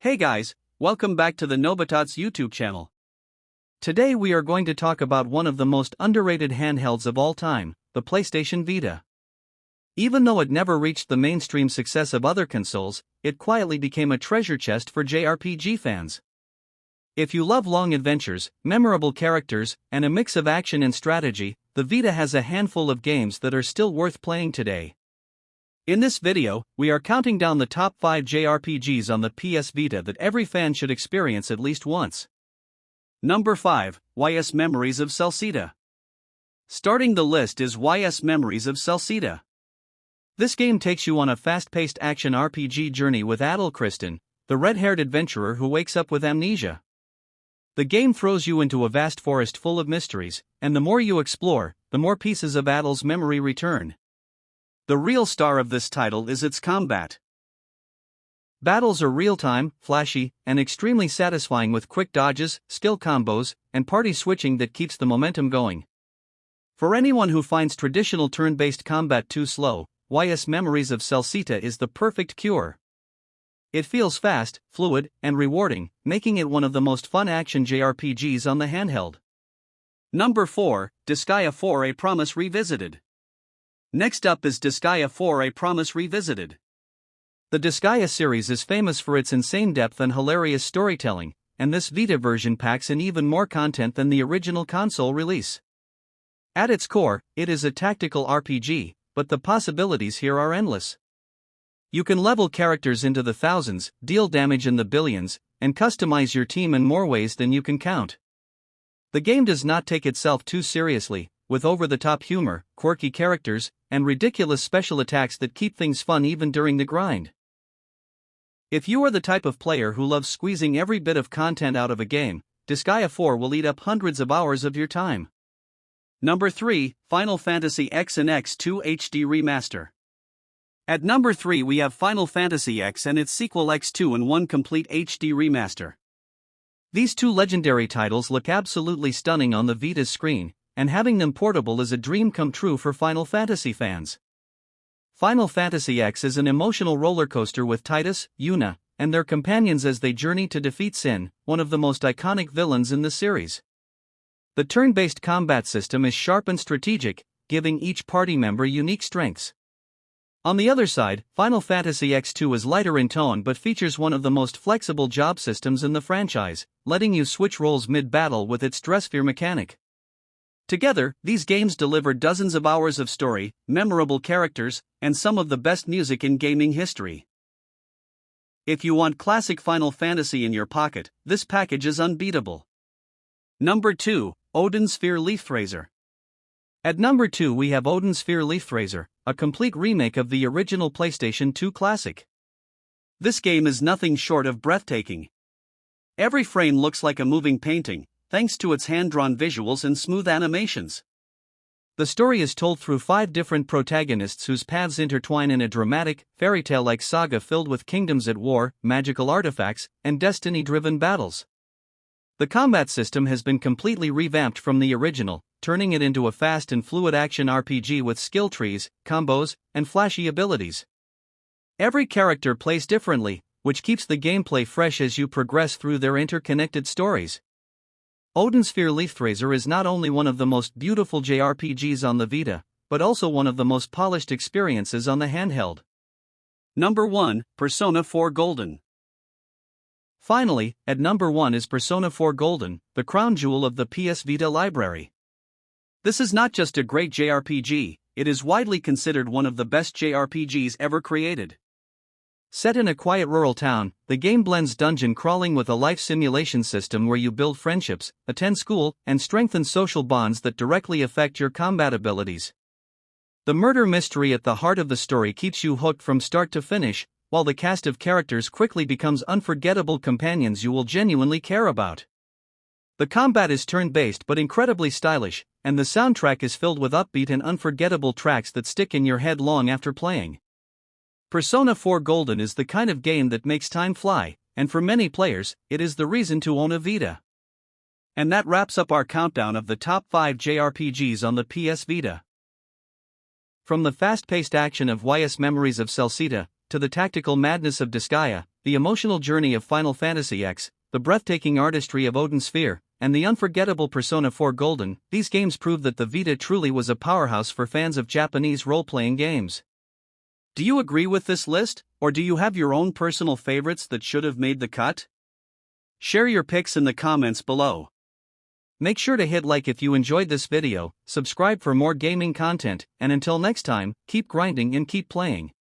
Hey guys, welcome back to the Nobitats YouTube channel. Today we are going to talk about one of the most underrated handhelds of all time, the PlayStation Vita. Even though it never reached the mainstream success of other consoles, it quietly became a treasure chest for JRPG fans. If you love long adventures, memorable characters, and a mix of action and strategy, the Vita has a handful of games that are still worth playing today. In this video, we are counting down the top 5 JRPGs on the PS Vita that every fan should experience at least once. Number 5, YS Memories of Celceta. Starting the list is YS Memories of Celceta. This game takes you on a fast-paced action RPG journey with Adel Kristen, the red-haired adventurer who wakes up with amnesia. The game throws you into a vast forest full of mysteries, and the more you explore, the more pieces of Adel's memory return. The real star of this title is its combat. Battles are real-time, flashy, and extremely satisfying with quick dodges, skill combos, and party switching that keeps the momentum going. For anyone who finds traditional turn-based combat too slow, YS Memories of Celceta is the perfect cure. It feels fast, fluid, and rewarding, making it one of the most fun action JRPGs on the handheld. Number 4, Disgaea 4: A Promise Revisited. Next up is Disgaea 4: A Promise Revisited. The Disgaea series is famous for its insane depth and hilarious storytelling, and this Vita version packs in even more content than the original console release. At its core, it is a tactical RPG, but the possibilities here are endless. You can level characters into the thousands, deal damage in the billions, and customize your team in more ways than you can count. The game does not take itself too seriously, with over-the-top humor, quirky characters, and ridiculous special attacks that keep things fun even during the grind. If you are the type of player who loves squeezing every bit of content out of a game, Disgaea 4 will eat up hundreds of hours of your time. Number 3, Final Fantasy X and X2 HD Remaster. At number 3 we have Final Fantasy X and its sequel X2 in one complete HD remaster. These two legendary titles look absolutely stunning on the Vita's screen, and having them portable is a dream come true for Final Fantasy fans. Final Fantasy X is an emotional roller coaster with Tidus, Yuna, and their companions as they journey to defeat Sin, one of the most iconic villains in the series. The turn-based combat system is sharp and strategic, giving each party member unique strengths. On the other side, Final Fantasy X2 is lighter in tone but features one of the most flexible job systems in the franchise, letting you switch roles mid-battle with its dress sphere mechanic. Together, these games deliver dozens of hours of story, memorable characters, and some of the best music in gaming history. If you want classic Final Fantasy in your pocket, this package is unbeatable. Number 2, Odin Sphere Leaf-Fraser. At number 2 we have Odin Sphere Leaf-Fraser, a complete remake of the original PlayStation 2 classic. This game is nothing short of breathtaking. Every frame looks like a moving painting, thanks to its hand-drawn visuals and smooth animations. The story is told through 5 different protagonists whose paths intertwine in a dramatic, fairy tale-like saga filled with kingdoms at war, magical artifacts, and destiny-driven battles. The combat system has been completely revamped from the original, turning it into a fast and fluid action RPG with skill trees, combos, and flashy abilities. Every character plays differently, which keeps the gameplay fresh as you progress through their interconnected stories. Odin Sphere Leaf-Fraser is not only one of the most beautiful JRPGs on the Vita, but also one of the most polished experiences on the handheld. Number 1, Persona 4 Golden. Finally, at number 1 is Persona 4 Golden, the crown jewel of the PS Vita library. This is not just a great JRPG, it is widely considered one of the best JRPGs ever created. Set in a quiet rural town, the game blends dungeon crawling with a life simulation system where you build friendships, attend school, and strengthen social bonds that directly affect your combat abilities. The murder mystery at the heart of the story keeps you hooked from start to finish, while the cast of characters quickly becomes unforgettable companions you will genuinely care about. The combat is turn-based but incredibly stylish, and the soundtrack is filled with upbeat and unforgettable tracks that stick in your head long after playing. Persona 4 Golden is the kind of game that makes time fly, and for many players, it is the reason to own a Vita. And that wraps up our countdown of the top 5 JRPGs on the PS Vita. From the fast-paced action of YS Memories of Celceta, to the tactical madness of Disgaea, the emotional journey of Final Fantasy X, the breathtaking artistry of Odin Sphere, and the unforgettable Persona 4 Golden, these games prove that the Vita truly was a powerhouse for fans of Japanese role-playing games. Do you agree with this list, or do you have your own personal favorites that should have made the cut? Share your picks in the comments below. Make sure to hit like if you enjoyed this video, subscribe for more gaming content, and until next time, keep grinding and keep playing.